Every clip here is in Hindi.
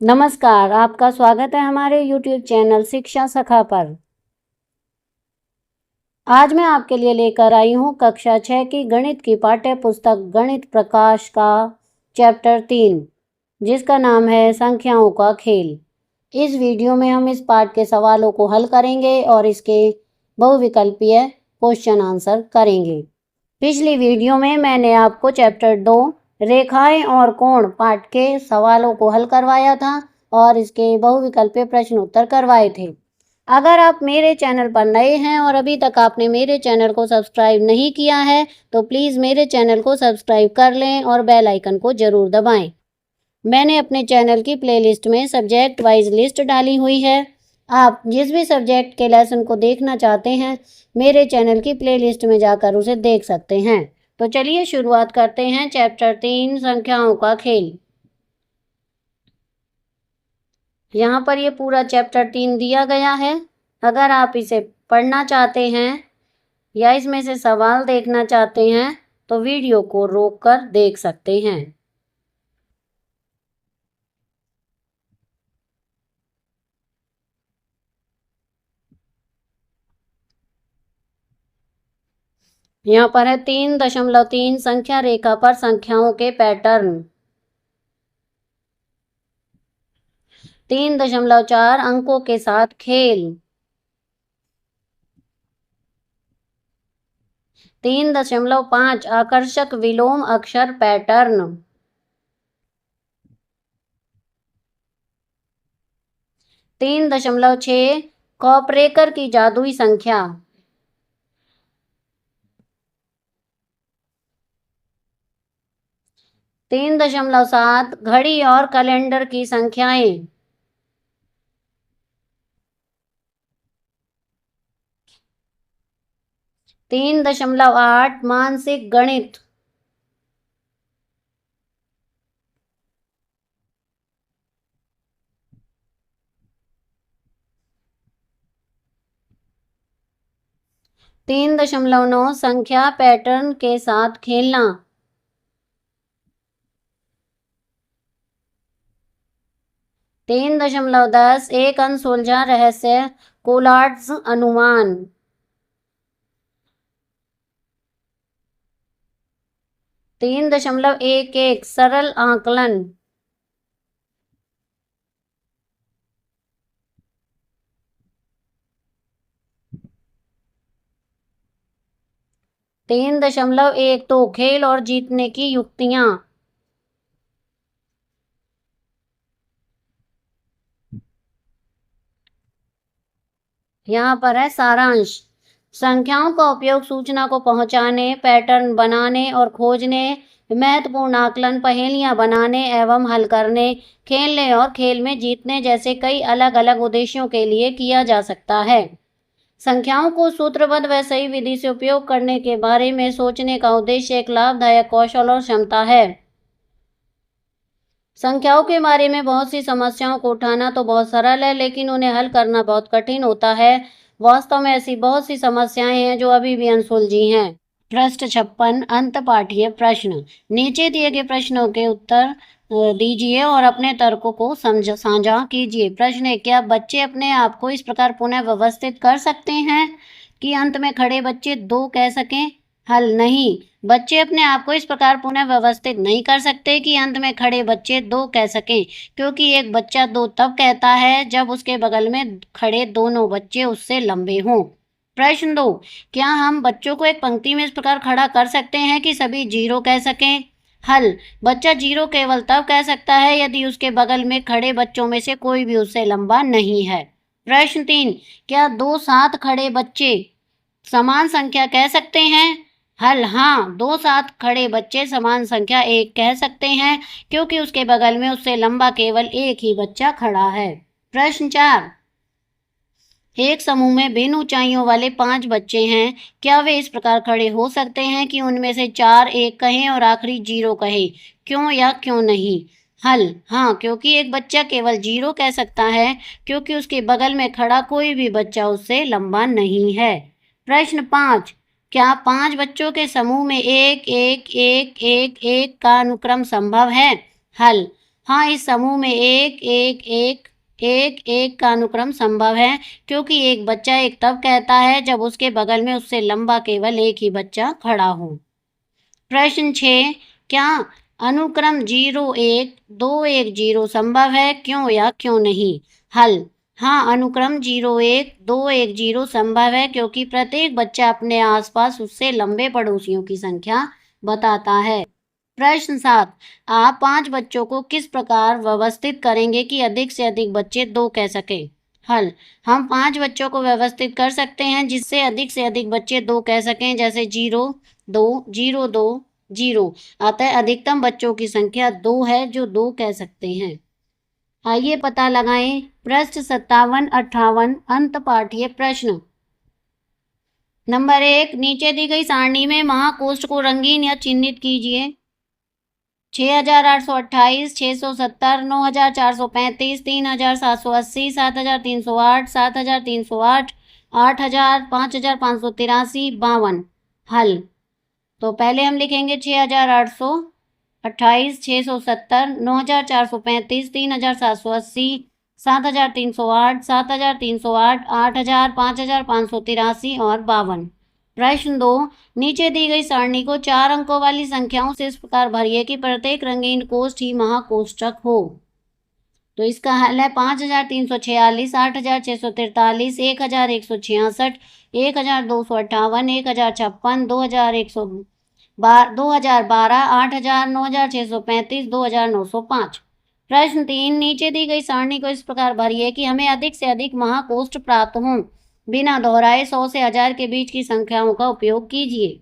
नमस्कार, आपका स्वागत है हमारे YouTube चैनल शिक्षा सखा पर। आज मैं आपके लिए लेकर आई हूँ कक्षा 6 की गणित की पाठ्य पुस्तक गणित प्रकाश का चैप्टर 3, जिसका नाम है संख्याओं का खेल। इस वीडियो में हम इस पाठ के सवालों को हल करेंगे और इसके बहुविकल्पीय क्वेश्चन आंसर करेंगे। पिछली वीडियो में मैंने आपको चैप्टर 2 रेखाएं और कोण पाठ के सवालों को हल करवाया था और इसके बहुविकल्पीय प्रश्न उत्तर करवाए थे। अगर आप मेरे चैनल पर नए हैं और अभी तक आपने मेरे चैनल को सब्सक्राइब नहीं किया है तो प्लीज़ मेरे चैनल को सब्सक्राइब कर लें और बेल आइकन को ज़रूर दबाएं। मैंने अपने चैनल की प्लेलिस्ट में सब्जेक्ट वाइज लिस्ट डाली हुई है। आप जिस भी सब्जेक्ट के लेसन को देखना चाहते हैं मेरे चैनल की प्लेलिस्ट में जाकर उसे देख सकते हैं। तो चलिए शुरुआत करते हैं चैप्टर 3 संख्याओं का खेल। यहाँ पर ये पूरा चैप्टर 3 दिया गया है। अगर आप इसे पढ़ना चाहते हैं या इसमें से सवाल देखना चाहते हैं तो वीडियो को रोककर देख सकते हैं। यहाँ पर है 3.3 संख्या रेखा पर संख्याओं के पैटर्न। 3.4 अंकों के साथ खेल। 3.5 आकर्षक विलोम अक्षर पैटर्न। 3.6 कॉपरेकर की जादुई संख्या। 3.7 घड़ी और कैलेंडर की संख्याएं। 3.8 मानसिक गणित। 3.9 संख्या पैटर्न के साथ खेलना। 3.10 एक अनसुलझा रहस्य कोलाट्स अनुमान। 3.11 सरल आकलन। 3.12 खेल और जीतने की युक्तियां। यहाँ पर है सारांश। संख्याओं का उपयोग सूचना को पहुंचाने, पैटर्न बनाने और खोजने, महत्वपूर्ण आकलन, पहेलियां बनाने एवं हल करने, खेलने और खेल में जीतने जैसे कई अलग अलग उद्देश्यों के लिए किया जा सकता है। संख्याओं को सूत्रबद्ध व सही विधि से उपयोग करने के बारे में सोचने का उद्देश्य एक लाभदायक कौशल और क्षमता है। संख्याओं के बारे में बहुत सी समस्याओं को उठाना तो बहुत सरल है, लेकिन उन्हें हल करना बहुत कठिन होता है। वास्तव में ऐसी बहुत सी समस्याएं हैं जो अभी भी अनसुलझी हैं। पृष्ठ 56 अंत पाठीय प्रश्न। नीचे दिए गए प्रश्नों के उत्तर दीजिए और अपने तर्कों को साझा कीजिए। प्रश्न 1, क्या बच्चे अपने आप को इस प्रकार पुनः व्यवस्थित कर सकते हैं कि अंत में खड़े बच्चे 2 कह सकें? हल, नहीं। बच्चे अपने आप को इस प्रकार पुनः व्यवस्थित नहीं कर सकते कि अंत में खड़े बच्चे 2 कह सकें, क्योंकि एक बच्चा 2 तब कहता है जब उसके बगल में खड़े दोनों बच्चे उससे लंबे हों। प्रश्न 2, क्या हम बच्चों को एक पंक्ति में इस प्रकार खड़ा कर सकते हैं कि सभी 0 कह सकें? हल, बच्चा 0 केवल तब कह सकता है यदि उसके बगल में खड़े बच्चों में से कोई भी उससे लंबा नहीं है। प्रश्न 3, क्या 2 साथ खड़े बच्चे समान संख्या कह सकते हैं? हल, हाँ, 2 साथ खड़े बच्चे समान संख्या 1 कह सकते हैं, क्योंकि उसके बगल में उससे लंबा केवल एक ही बच्चा खड़ा है। प्रश्न 4, एक समूह में भिन्न ऊंचाइयों वाले 5 बच्चे हैं, क्या वे इस प्रकार खड़े हो सकते हैं कि उनमें से 4 1 कहें और आखिरी 0 कहे? क्यों या क्यों नहीं? हल, हाँ, क्योंकि एक बच्चा केवल 0 कह सकता है, क्योंकि उसके बगल में खड़ा कोई भी बच्चा उससे लंबा नहीं है। प्रश्न 5, क्या 5 बच्चों के समूह में 1 1 1 1 1 का अनुक्रम संभव है? हल, हाँ, इस समूह में एक एक एक एक एक का अनुक्रम संभव है, क्योंकि एक बच्चा एक तब कहता है जब उसके बगल में उससे लंबा केवल एक ही बच्चा खड़ा हो। प्रश्न 6, क्या अनुक्रम 0 1 2 1 0 संभव है, क्यों या क्यों नहीं? हल, हाँ, अनुक्रम 0 1 2 1 0 संभव है, क्योंकि प्रत्येक बच्चा अपने आसपास उससे लंबे पड़ोसियों की संख्या बताता है। प्रश्न 7, आप 5 बच्चों को किस प्रकार व्यवस्थित करेंगे कि अधिक से अधिक बच्चे 2 कह सकें? हल, हम 5 बच्चों को व्यवस्थित कर सकते हैं जिससे अधिक से अधिक बच्चे 2 कह सकें, जैसे 0 2 0 2 0। अतः अधिकतम बच्चों की संख्या 2 है जो 2 कह सकते हैं। आइए पता लगाएं पृष्ठ 57 58 अंत पाठ्य प्रश्न। नंबर 1, नीचे दी गई सारणी में महाकोष्ठ को रंगीन या चिन्हित कीजिए। 6,828, 670, 9,435, 3,780, 7,308, 7,308, 8,000, 5,583, 52। हल, तो पहले हम लिखेंगे 6,828, 670, 9,435, 3,780, 7,308, 7,308, 8,000, 5,583 और 52। प्रश्न 2, नीचे दी गई सारणी को 4 अंकों वाली संख्याओं से इस प्रकार भरिए कि प्रत्येक रंगीन कोष्ठ ही महाकोष्ठक हो। तो इसका हल है 5,346, 8,643, 1,166, 1,258, 1,056, 2,012, 8,000, 9,635, 2,905। प्रश्न 3, नीचे दी गई सारणी को इस प्रकार भरिए कि हमें अधिक से अधिक महाकोष्ठ प्राप्त हों। बिना दोहराए 100 से 1000 के बीच की संख्याओं का उपयोग कीजिए।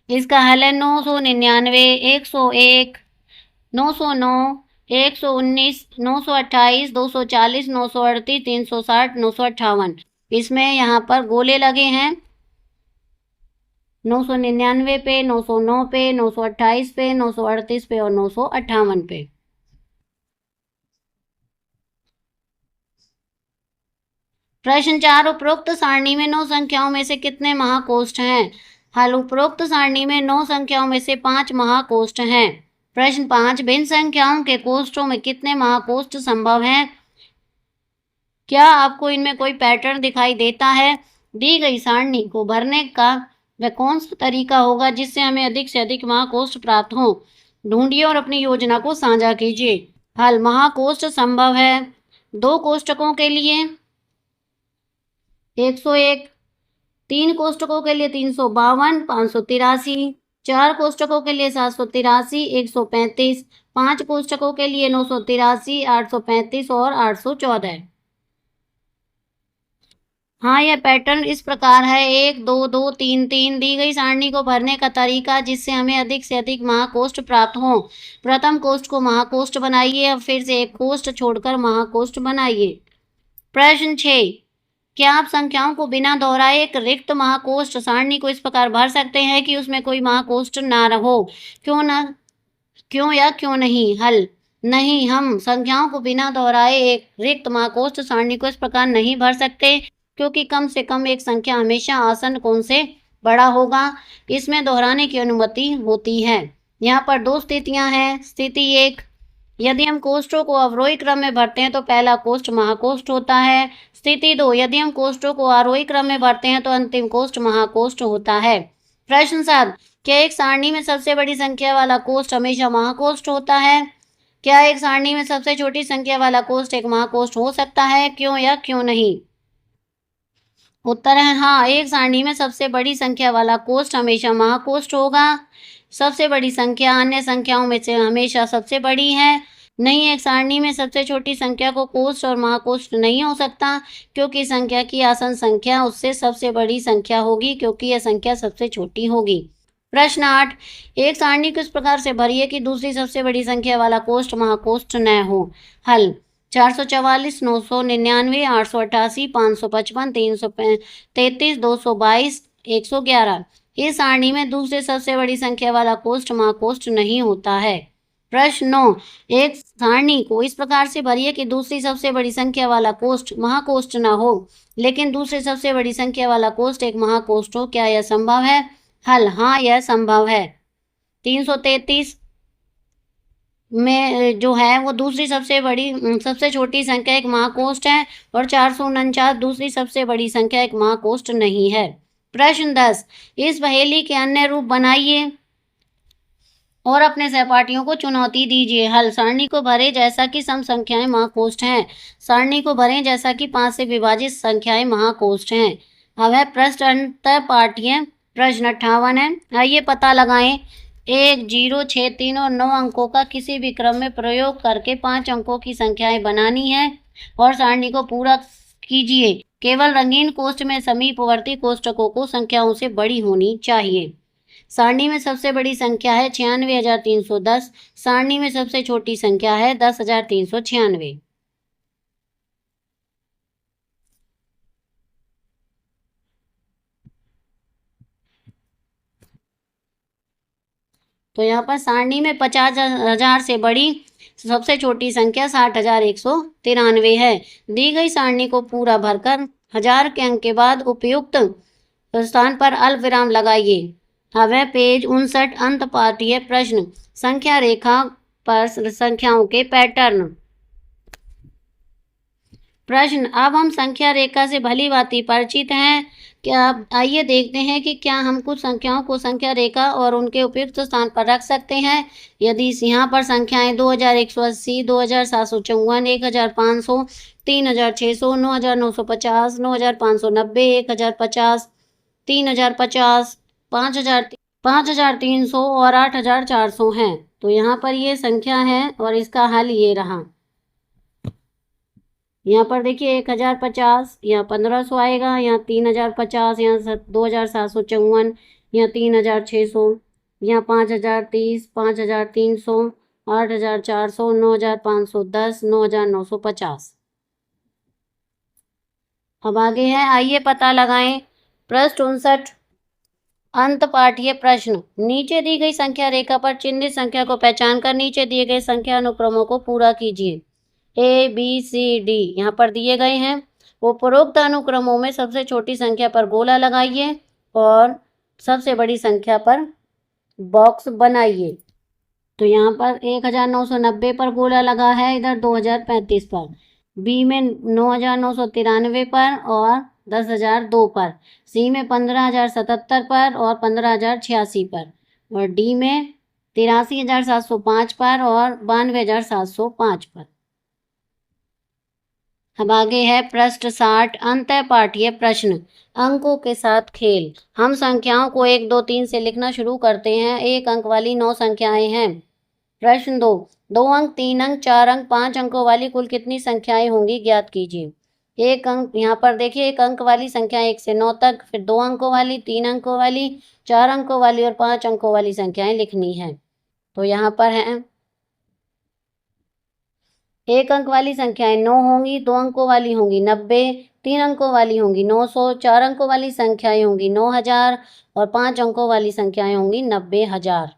इसका हल है 999, 101, 909, 119, 928, 240, 938, 360, 958। इसमें यहाँ पर गोले लगे हैं 999 पे, 909 पे, 928 पे, 938 पे और 958 पे। प्रश्न 4, उपरोक्त सारणी में 9 संख्याओं में से कितने महाकोष्ठ हैं? हल, उपरोक्त सारणी में 9 संख्याओं में से 5 महाकोष्ठ हैं। प्रश्न 5, भिन्न संख्याओं के कोष्ठों में कितने महाकोष्ठ संभव हैं? क्या आपको इनमें कोई पैटर्न दिखाई देता है? दी गई सारणी को भरने का वह कौन सा तरीका होगा जिससे हमें अधिक से अधिक महाकोष्ठ प्राप्त हो? ढूंढिए और अपनी योजना को साझा कीजिए। हल, महाकोष्ठ संभव है 2 कोष्ठकों के लिए 101, 3 कोष्ठकों के लिए 352, 583, 4 कोष्ठकों के लिए 783, 135, 5 कोष्ठकों के लिए 983, 835 और 814। हाँ, यह पैटर्न इस प्रकार है 1 2 2 3 3। दी गई सारणी को भरने का तरीका जिससे हमें अधिक से अधिक महाकोष्ठ प्राप्त हो। प्रथम कोष्ठ को महाकोष्ठ बनाइए, अब फिर से एक कोष्ठ छोड़कर महाकोष्ठ बनाइए। प्रश्न 6, क्या आप संख्याओं को बिना दोहराए एक रिक्त महाकोष्ठ सारणी को इस प्रकार भर सकते हैं कि उसमें कोई महाकोष्ठ ना रहो? क्यों या क्यों नहीं? हल, नहीं, हम संख्याओं को बिना दोहराए एक रिक्त महाकोष्ठ सारणी को इस प्रकार नहीं भर सकते, क्योंकि कम से कम एक संख्या हमेशा आसन्न कोण से बड़ा होगा। इसमें दोहराने की अनुमति होती है। यहाँ पर 2 स्थितियां हैं। स्थिति 1, यदि हम कोष्ठों को अवरोही क्रम में भरते हैं तो पहला कोष्ठ महाकोष्ठ होता है। स्थिति 2, यदि हम कोष्ठों को आरोही क्रम में भरते हैं तो अंतिम कोष्ठ महाकोष्ठ होता है। प्रश्न 7, क्या एक सारणी में सबसे बड़ी संख्या वाला कोष्ठ हमेशा महाकोष्ठ होता है? क्या एक सारणी में सबसे छोटी संख्या वाला कोष्ठ एक महाकोष्ठ हो सकता है? क्यों या क्यों नहीं? उत्तर है हाँ, एक सारणी में सबसे बड़ी संख्या वाला कोष्ठ हमेशा महाकोष्ठ होगा। सबसे बड़ी संख्या अन्य संख्याओं में से हमेशा सबसे बड़ी है। नहीं, एक सारणी में सबसे छोटी संख्या को कोष्ठ और महाकोष्ठ नहीं हो सकता, क्योंकि संख्या की आसन संख्या उससे सबसे बड़ी संख्या होगी, क्योंकि यह संख्या सबसे छोटी होगी। प्रश्न 8, एक सारणी को इस प्रकार से भरिए कि दूसरी सबसे बड़ी संख्या वाला कोष्ठ महाकोष्ठ न हो। हल, 444, 999, 888, 555, 333, 222, 111। इस सारणी में दूसरे सबसे बड़ी संख्या वाला कोष्ठ महाकोष्ठ नहीं होता है। प्रश्न 9, एक सारणी को इस प्रकार से भरिए कि दूसरी सबसे बड़ी संख्या वाला कोष्ठ महाकोष्ठ न हो, लेकिन दूसरी सबसे बड़ी संख्या वाला कोष्ठ एक महाकोष्ठ हो। क्या यह संभव है? हल, हाँ, यह संभव है। 333, में जो है वो दूसरी सबसे छोटी संख्या एक महाकोष्ठ है और 449 दूसरी सबसे बड़ी संख्या एक महाकोष्ठ नहीं है। प्रश्न 10, इस पहेली के अन्य रूप बनाइए और अपने सहपाठियों को चुनौती दीजिए। हल, सारणी को भरें जैसा कि सम संख्याएं महाकोष्ठ हैं। सारणी को भरें जैसा कि 5 से विभाजित संख्याएं महाकोष्ठ हैं। अब है प्रश्न अंतः पाठ्य। प्रश्न 58 है। आइए पता लगाएं। 1, 0, 6, 3 और 9 अंकों का किसी भी क्रम में प्रयोग करके 5 अंकों की संख्याएं बनानी है और सारणी को पूरा कीजिए। केवल रंगीन कोष्ठ में समीपवर्ती कोष्ठकों को संख्याओं से बड़ी होनी चाहिए। सारणी में सबसे बड़ी संख्या है 96,310। सारणी में सबसे छोटी संख्या है 10,396। तो यहाँ पर सारणी में 50,000 से बड़ी सबसे छोटी संख्या 60,193 है। दी गई सारणी को पूरा भरकर 1000 के अंक के बाद उपयुक्त स्थान पर अल्प विराम लगाइए। अब है पेज 59 अंत पाठ्य प्रश्न। संख्या रेखा पर संख्याओं के पैटर्न। प्रश्न, अब हम संख्या रेखा से भली भांति परिचित हैं। क्या आइए देखते हैं कि क्या हम कुछ संख्याओं को संख्या रेखा और उनके उपयुक्त स्थान पर रख सकते हैं। यदि यहाँ पर संख्याएं 2180, 2754, 1500, 3600, 9950, 9590, 1050, 3050, 5300 और 8400 हैं। तो यहाँ पर ये संख्या है और इसका हल ये रहा। यहाँ पर देखिए 1050, यहाँ 1500 आएगा, यहाँ 3050, यहाँ 2754, यहाँ 3600, यहाँ 5030, 5300, 8400, 9510, 9950। अब आगे है, आइए पता लगाएं। प्रश्न 59 अंत पाठ्य प्रश्न। नीचे दी गई संख्या रेखा पर चिन्हित संख्या को पहचान कर नीचे दिए गए संख्या अनुक्रमों को पूरा कीजिए। ABCD यहाँ पर दिए गए हैं। उपरोक्त अनुक्रमों में सबसे छोटी संख्या पर गोला लगाइए और सबसे बड़ी संख्या पर बॉक्स बनाइए। तो यहाँ पर 1990 पर गोला लगा है, इधर 2035 पर, बी में 9993 पर और 10,002 पर, सी में 15,077 पर और 15,086 पर और डी में 83,705 पर और 92,705 पर। अब आगे है प्रश्न 60 अंतः पाठ्य प्रश्न। अंकों के साथ खेल। हम संख्याओं को 1, 2, 3 से लिखना शुरू करते हैं। 1 अंक वाली 9 संख्याएं हैं। प्रश्न 2, 2 अंक, 3 अंक, 4 अंक, 5 अंकों वाली कुल कितनी संख्याएं होंगी ज्ञात कीजिए। 1 अंक, यहाँ पर देखिए 1 अंक वाली संख्या 1 से 9 तक, फिर 2 अंकों वाली, 3 अंकों वाली, 4 अंकों वाली और 5 अंकों वाली संख्याएं लिखनी है। तो यहाँ पर है 1 अंक वाली संख्याएं 9 होंगी, 2 अंकों वाली होंगी 90, 3 अंकों वाली होंगी 900, 4 अंकों वाली संख्याएं होंगी 9000 और 5 अंकों वाली संख्याएं होंगी 90,000।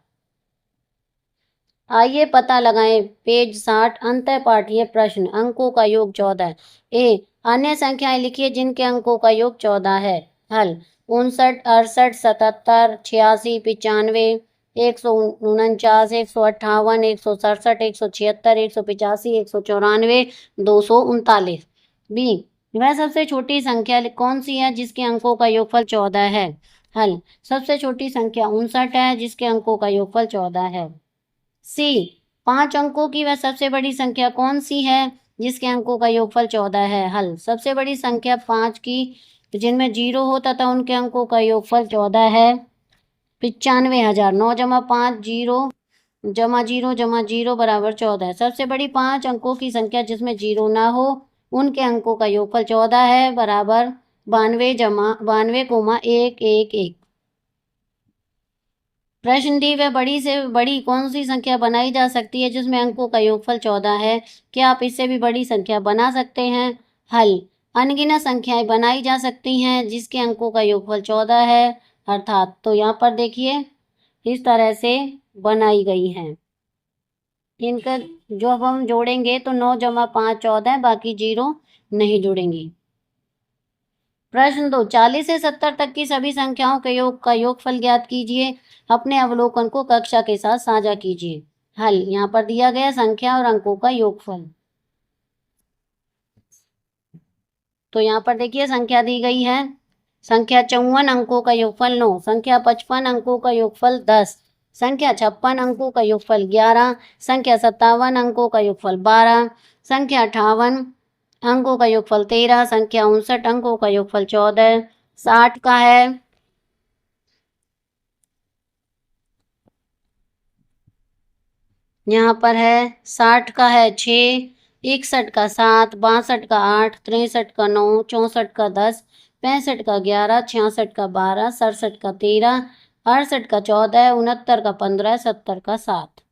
आइए पता लगाएं। पेज 60 अंतः पाठ्य प्रश्न। अंकों का योग 14। ए, अन्य संख्याएं लिखिए जिनके अंकों का योग 14 है। हल, 59, 68, 77, 86, 95, 149, 158, 167, 176, 185, 194, 239। बी, वह सबसे छोटी संख्या कौन सी है जिसके अंकों का योगफल 14 है। हल, सबसे छोटी संख्या 59 है जिसके अंकों का योगफल 14 है। सी, 5 अंकों की वह सबसे बड़ी संख्या कौन सी है जिसके अंकों का योगफल 14 है। हल, सबसे बड़ी संख्या 5 की जिनमें 0 होता था उनके अंकों का योगफल 14 है 95,000। 9 जमा 5 0 जमा 0 जमा 0 बराबर 14। सबसे बड़ी 5 अंकों की संख्या जिसमें 0 ना हो उनके अंकों का योगफल 14 है बराबर 92,111। प्रश्न डी, वह बड़ी से बड़ी कौन सी संख्या बनाई जा सकती है जिसमें अंकों का योगफल 14 है। क्या आप इससे भी बड़ी संख्या बना सकते हैं। हल, अनगिनत संख्याएं बनाई जा सकती हैं जिसके अंकों का योगफल 14 है अर्थात। तो यहाँ पर देखिए इस तरह से बनाई गई हैं। इनका जो अब हम जोड़ेंगे तो 9 जमा 5 14, बाकी 0 नहीं जुड़ेंगी। प्रश्न 2, 40 से 70 तक की सभी संख्याओं के योग का योगफल ज्ञात कीजिए। अपने अवलोकन को कक्षा के साथ साझा कीजिए। हल यहाँ पर दिया गया संख्या और अंकों का योगफल। तो यहाँ पर देखिए संख्या दी गई है, संख्या 54 अंकों का योगफल 9, संख्या 55 अंकों का योगफल 10, संख्या 56 अंकों का योगफल 11, संख्या 57 अंकों का योगफल 12, संख्या 58 अंकों का योगफल 13, संख्या 59 अंकों का योगफल 14, 60 का है यहाँ पर है 60 का है 6, 61 का 7, 62 का 8, 63 का 9, 64 का 10, 65 का 11, 66 का 12, 67 का 13, 68 का 14, 69 का 15, 70 का 7।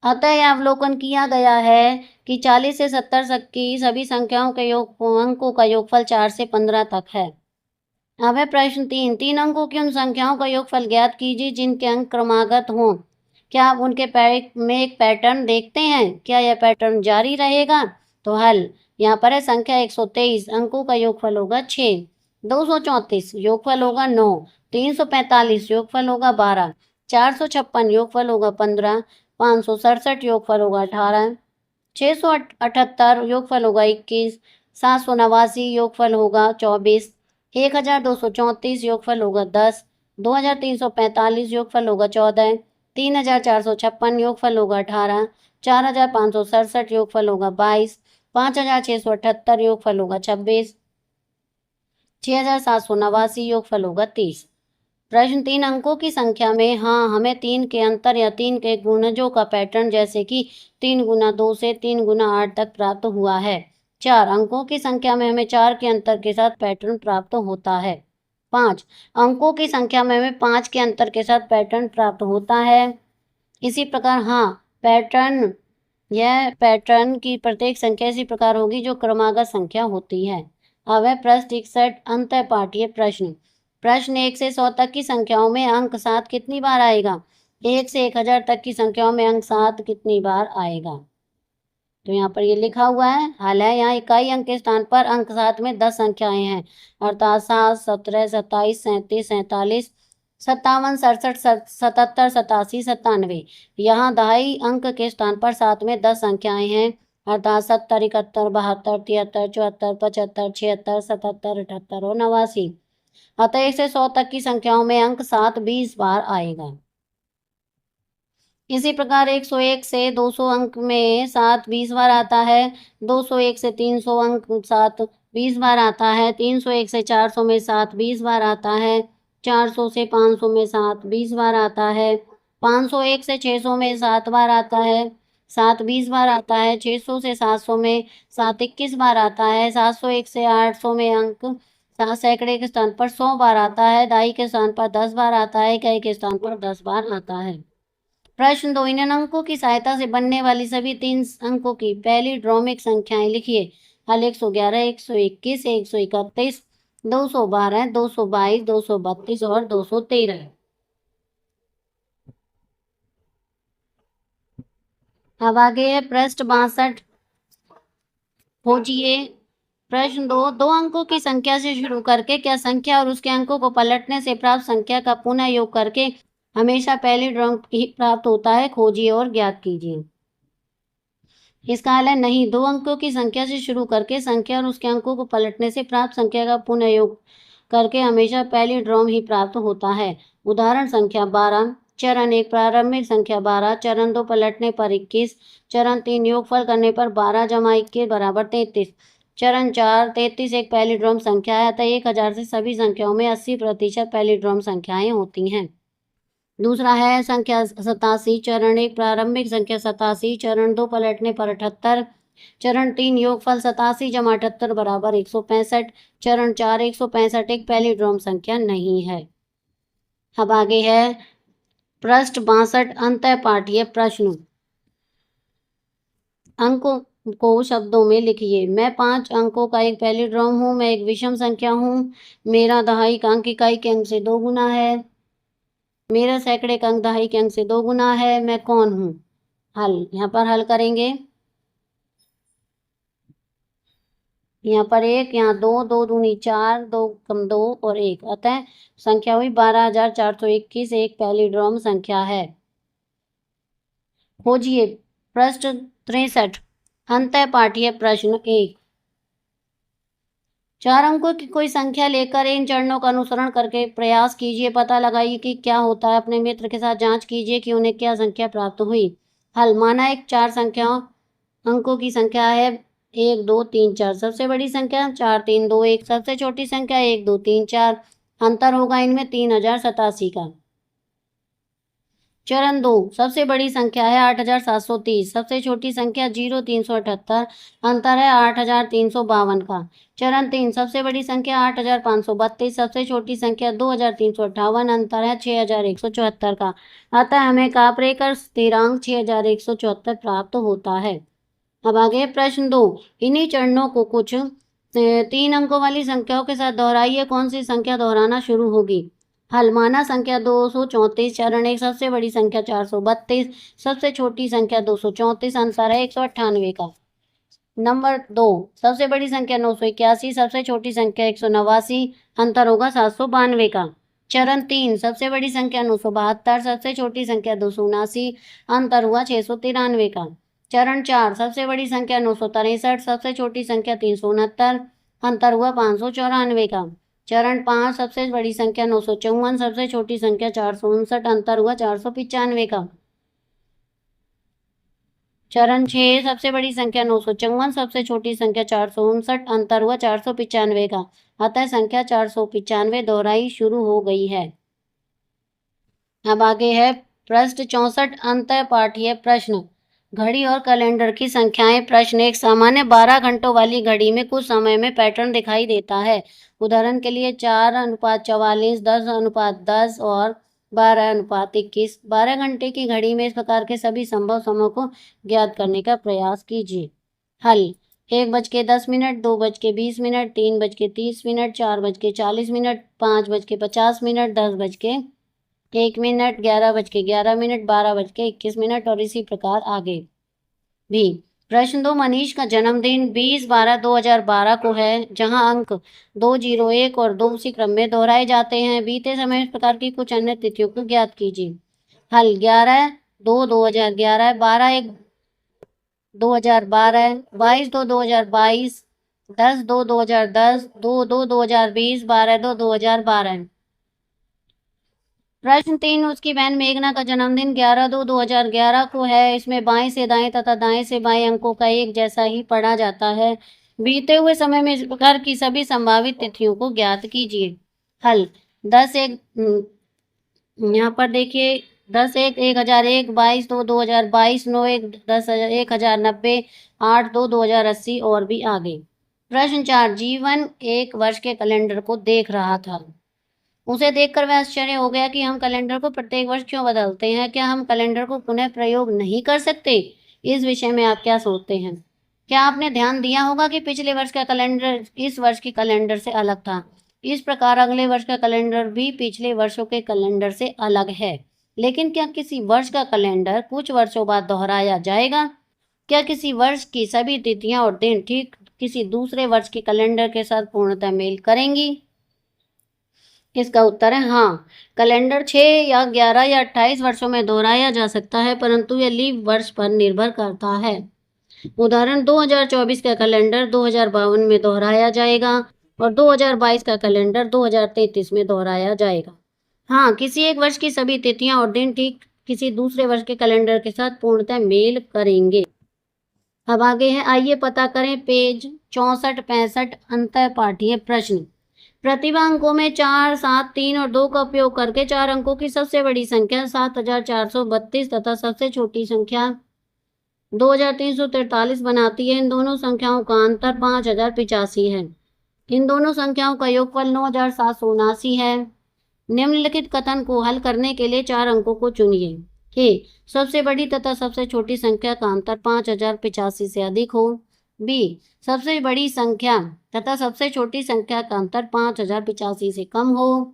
अतः यह अवलोकन किया गया है कि 40 से 70 तक की सभी संख्याओं के अंकों का योगफल 4 से 15 तक है। अब है प्रश्न 3 अंकों की उन संख्याओं का योगफल ज्ञात कीजिए जिनके अंक क्रमागत हों। क्या आप उनके में एक पैटर्न देखते हैं? क्या यह पैटर्न जारी रहेगा? तो हल यहाँ पर है संख्या 123 अंकों का योगफल होगा 6, 234 योगफल होगा 9, 345 योगफल होगा 12, 456 योगफल होगा 15, 567 योगफल होगा 18, 678 योगफल होगा 21, 789 योगफल होगा 24, 1234 योगफल होगा 10, 2345 योगफल होगा 14, 3456 योगफल होगा 18, 4567 योगफल होगा 22, 5678 योगफल होगा 26, 6789 योगफल होगा 30। प्रश्न 3 अंकों की संख्या में हाँ हमें 3 के अंतर या 3 के गुणजों का पैटर्न जैसे कि 3 गुना 2 से 3 गुना 8 तक प्राप्त हुआ है। 4 अंकों की संख्या में हमें 4 के अंतर के साथ पैटर्न प्राप्त होता है। 5 अंकों की संख्या में हमें 5 के अंतर के साथ पैटर्न प्राप्त होता है। इसी प्रकार हाँ यह पैटर्न की प्रत्येक संख्या इसी प्रकार होगी जो क्रमागत संख्या होती है। अब है प्रश्न 61 अंतः पाठीय प्रश्न। प्रश्न 1 से 100 तक की संख्याओं में अंक 7 कितनी बार आएगा? 1 से 1000 तक की संख्याओं में अंक 7 कितनी बार आएगा? तो यहाँ पर ये लिखा हुआ है, हल है यहाँ इकाई अंक के स्थान पर अंक 7 में 10 संख्याएं हैं अर्थात 7, 17, 27, 37, 47, 57, 67, 77, 87, 97। यहाँ दहाई अंक के स्थान पर 7 में 10 संख्याएं हैं अर्थात 70, 71, 72, 73, 74, 75, 76, 77, 78 और 89। अतः 1 से 100 तक की संख्याओं में अंक 7 20 बार आएगा। इसी प्रकार 101 से 200 अंक में 7 20 बार आता है, 201 से 300 अंक 7 20 बार आता है, 301 से 400 में 7 20 बार आता है, 400 से 500 में 7 20 बार आता है, 501 से 600 में 7 बार आता है, 7 20 बार आता है, 600 से 700 में 7 21 बार आता है, 701 से 800 में अंक 7 सैकड़े के स्थान पर 100 बार आता है, दहाई के स्थान पर 10 बार आता है, इकाई के स्थान पर 10 बार आता है। प्रश्न 2 इन अंकों की सहायता से बनने वाली सभी 3 अंकों की पहली ड्रोमिक संख्याएं लिखिए। हल 111, 121, 131, 212, 222, 232 और 213। अब आगे है पृष्ठ 62 खोजिए। प्रश्न 2 अंकों की संख्या से शुरू करके क्या संख्या और उसके अंकों को पलटने से प्राप्त संख्या का पुनः योग करके हमेशा पहली ड्रॉप ही प्राप्त होता है? खोजिए और ज्ञात कीजिए। इसका हल है नहीं, 2 अंकों की संख्या से शुरू करके संख्या और उसके अंकों को पलटने से प्राप्त संख्या का पुनः योग करके हमेशा पहली ड्रॉप ही प्राप्त होता है। उदाहरण संख्या 12, चरण 1 प्रारंभिक संख्या 12, चरण 2 पलटने पर 21, चरण 3 योगफल करने पर 12 जमा 21 बराबर 33, चरण 4 33 एक पहली ड्रॉप संख्या है अतः 1000 से सभी संख्याओं में 80% पहली ड्रॉप संख्याएं होती हैं। दूसरा है संख्या 87, चरण 1 प्रारंभिक संख्या 87, चरण 2 पलटने पर 78, चरण 3 योगफल 87 जमा 78 बराबर 165, चरण 4 165 एक पहली ड्रॉप संख्या नहीं है। अब आगे है पृष्ठ 62 अंतः पाठीय प्रश्न। अंकों को शब्दों में लिखिए। मैं 5 अंकों का एक पहली ड्रॉप हूँ, मैं एक विषम संख्या हूँ, मेरा दहाई का अंक इकाई के अंक से 2 गुना है, मेरा सैकड़े का अंक दहाई के अंक से 2 गुना है, मैं कौन हूँ? हल यहाँ पर हल करेंगे, यहाँ पर 1, यहाँ 2, 2 दूनी 4, 2 कम 2 और 1 अतः संख्या हुई 12,421 एक पहली ड्रॉप संख्या है। खोजिए पृष्ठ 63 अंतः पाठीय प्रश्न 1। 4 अंकों की कोई संख्या लेकर इन चरणों का अनुसरण करके प्रयास कीजिए, पता लगाइए कि क्या होता है। अपने मित्र के साथ जांच कीजिए कि उन्हें क्या संख्या प्राप्त हुई। हल। माना एक 4 संख्याओं अंकों की संख्या है 1 2 3 4। सबसे बड़ी संख्या 4 3 2 1। सबसे छोटी संख्या 1 2 3 4। अंतर होगा इनमें 3087 का। चरण 2। सबसे बड़ी संख्या है 8730। सबसे छोटी संख्या 0378। अंतर है 8352 का। चरण 3। सबसे बड़ी संख्या 8532। सबसे छोटी संख्या 2358। अंतर है 6174 का। अतः हमें कापरेकर स्थिरांक 6174 प्राप्त होता है। अब आगे प्रश्न 2। इन्हीं चरणों को कुछ 3 अंकों वाली संख्याओं के साथ दोहराइए। कौन सी संख्या दोहराना शुरू होगी। हल। माना संख्या 234। चरण 1। सबसे बड़ी संख्या 432। सबसे छोटी संख्या 234। अंतर है 198 का। नंबर 2। सबसे बड़ी संख्या 981। सबसे छोटी संख्या 189। अंतर होगा 792 का। चरण 3। सबसे बड़ी संख्या 972। सबसे छोटी संख्या 279। अंतर हुआ 693 का। चरण 4। सबसे बड़ी संख्या 963। सबसे छोटी संख्या 369। अंतर हुआ 594 का। चरण 5। सबसे बड़ी संख्या 954। सबसे छोटी संख्या 459। अंतर हुआ 495 का। चरण 6। सबसे बड़ी संख्या 954। सबसे छोटी संख्या 459। अंतर हुआ 495 का। अतः संख्या 495 दोहराई शुरू हो गई है। अब आगे है पृष्ठ 64 अंतः पाठीय प्रश्न। घड़ी और कैलेंडर की संख्याएं। प्रश्न 1। सामान्य 12 घंटों वाली घड़ी में कुछ समय में पैटर्न दिखाई देता है। उदाहरण के लिए 4:44, 10:10 और 12:21। 12 घंटे की घड़ी में इस प्रकार के सभी संभव समय को ज्ञात करने का प्रयास कीजिए। हल। 1:10, 2:20, 3:30, 4:40, 5:50, 10:01, 11:11, 12:21 और इसी प्रकार आगे भी। प्रश्न 2। मनीष का जन्मदिन 20/12/2012 को है, जहां अंक 201 और 2 उसी क्रम में दोहराए जाते हैं। बीते समय इस प्रकार की कुछ अन्य तिथियों को ज्ञात कीजिए। हल। 11/2/2011, 12/1/2012, 22/2/2022, 10/2/2010, 2/2/2020, 12/2/2012। प्रश्न 3। उसकी बहन मेघना का जन्मदिन 11/2/2011 को है। इसमें बाएं से दाएं तथा दाएं से बाएं अंकों का एक जैसा ही पढ़ा जाता है। बीते हुए समय में इस प्रकार की सभी संभावित तिथियों को ज्ञात कीजिए। हल। 10/1 यहाँ पर देखिए 10/1/1001, 22/2/2022, 9/1/1090, 8/2/2080 और भी आगे। प्रश्न 4। जीवन 1 वर्ष के कैलेंडर को देख रहा था। उसे देखकर वह आश्चर्य हो गया कि हम कैलेंडर को प्रत्येक वर्ष क्यों बदलते हैं। क्या हम कैलेंडर को पुनः प्रयोग नहीं कर सकते। इस विषय में आप क्या सोचते हैं। क्या आपने ध्यान दिया होगा कि पिछले वर्ष का कैलेंडर इस वर्ष के कैलेंडर से अलग था। इस प्रकार अगले वर्ष का कैलेंडर भी पिछले वर्षों के कैलेंडर से अलग है। लेकिन क्या किसी वर्ष का कैलेंडर कुछ वर्षों बाद दोहराया जाएगा। क्या किसी वर्ष की सभी तिथियां और दिन ठीक किसी दूसरे वर्ष के कैलेंडर के साथ पूर्णतः मेल करेंगी। इसका उत्तर है हाँ। कैलेंडर 6 या 11 या 28 वर्षों में दोहराया जा सकता है, परंतु यह लीप वर्ष पर निर्भर करता है। उदाहरण 2024 का कैलेंडर 2052 में दोहराया जाएगा और 2022 का कैलेंडर 2033 में दोहराया जाएगा। हाँ, किसी एक वर्ष की सभी तिथियां और दिन ठीक किसी दूसरे वर्ष के कैलेंडर के साथ पूर्णतः मेल करेंगे। अब आगे है, आइए पता करें पेज 64-65 अंतः पाठीय प्रश्न। प्रतिभा अंकों में 4, 7, 3 और 2 का उपयोग करके 4 अंकों की सबसे बड़ी संख्या 7432 तथा सबसे छोटी संख्या 2343 बनाती है। इन दोनों संख्याओं का अंतर 5085 है। इन दोनों संख्याओं का योगफल 9779 है। निम्नलिखित कथन को हल करने के लिए 4 अंकों को चुनिए। ए। सबसे बड़ी तथा सबसे छोटी संख्या का अंतर 5085 से अधिक हो। बी। सबसे बड़ी संख्या तथा सबसे छोटी संख्या का अंतर 5085 से कम हो।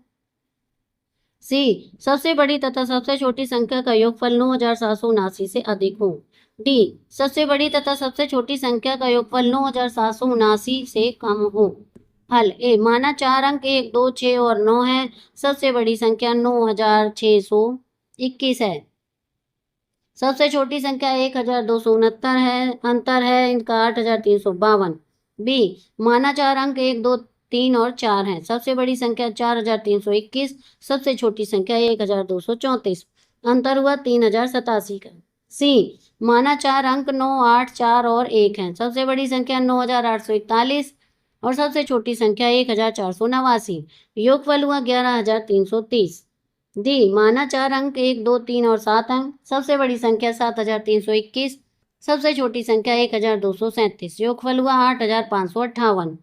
सी। सबसे बड़ी तथा सबसे छोटी संख्या का योगफल 9779 से अधिक हो। डी। सबसे बड़ी तथा सबसे छोटी संख्या का योगफल 9779 से कम हो। हल। ए। माना 4 अंक 1, 2, 6 और 9 है। सबसे बड़ी संख्या 9621 है। सबसे छोटी संख्या 1269 है, अंतर है इनका 8352। बी, माना 4 अंक 1, 2, 3 और 4 हैं। सबसे बड़ी संख्या 4321, सबसे छोटी संख्या 1234, अंतर हुआ 3087 का। सी, माना 4 अंक 9, 8, 4 और 1 हैं। सबसे बड़ी संख्या 9841 और सबसे छोटी संख्या 1489, योगफल हुआ 11330। डी, माना 4 अंक 1, 2, 3 और 7 अंक। सबसे बड़ी संख्या 7321, सबसे छोटी संख्या 1237, योगफल हुआ 8558।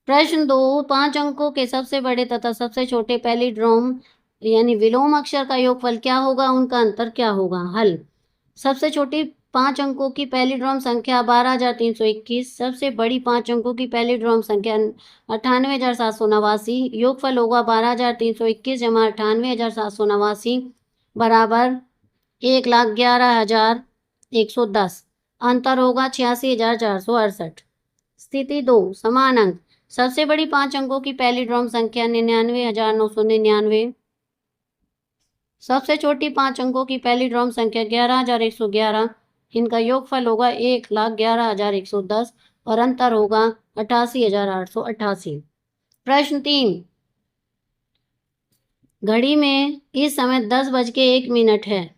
प्रश्न 2, 5 अंकों के सबसे बड़े तथा सबसे छोटे पैलिड्रोम यानी विलोम अक्षर का योगफल क्या होगा, उनका अंतर क्या होगा। हल, सबसे छोटी 5 अंकों की पैलिड्रोम संख्या 12321, सबसे बड़ी 5 अंकों की पैलिड्रोम संख्या 98789, योगफल होगा 12321 जमा 98789 बराबर 1,11,110, अंतर होगा 86,468। स्थिति 2, समान अंक, सबसे बड़ी 5 अंकों की पैलिड्रोम संख्या 99,999, सबसे छोटी 5 अंकों की पैलिड्रोम संख्या 11,111, इनका योगफल होगा 1,11,110 और अंतर होगा 88,888। प्रश्न 3, घड़ी में इस समय 10:01 है।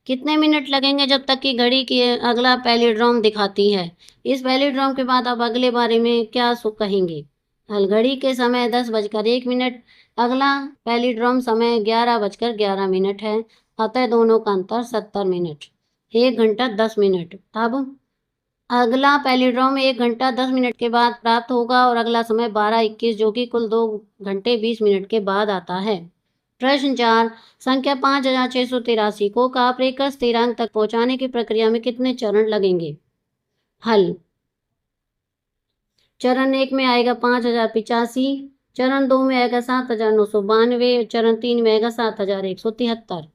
कितने मिनट लगेंगे जब तक कि घड़ी की अगला पैलिड्रोम दिखाती है। इस पैलिड्रोम के बाद आप अगले बारे में क्या कहेंगे। हल, घड़ी के समय 10:01, अगला पैलिड्रोम समय 11:11 है, अतः दोनों का अंतर 70 मिनट, 1 घंटा 10 मिनट। अब अगला पैलिड्रोम 1 घंटा 10 मिनट के बाद प्राप्त होगा और अगला समय 12:21 जो कि कुल 2 घंटे 20 मिनट के बाद आता है। प्रश्न 4, संख्या 5683 को काप रेखा स्थिरांक तक पहुंचाने की प्रक्रिया में कितने चरण लगेंगे। हल, चरण 1 में आएगा 5085, चरण 2 में आएगा 7992, चरण 3 में आएगा 7173,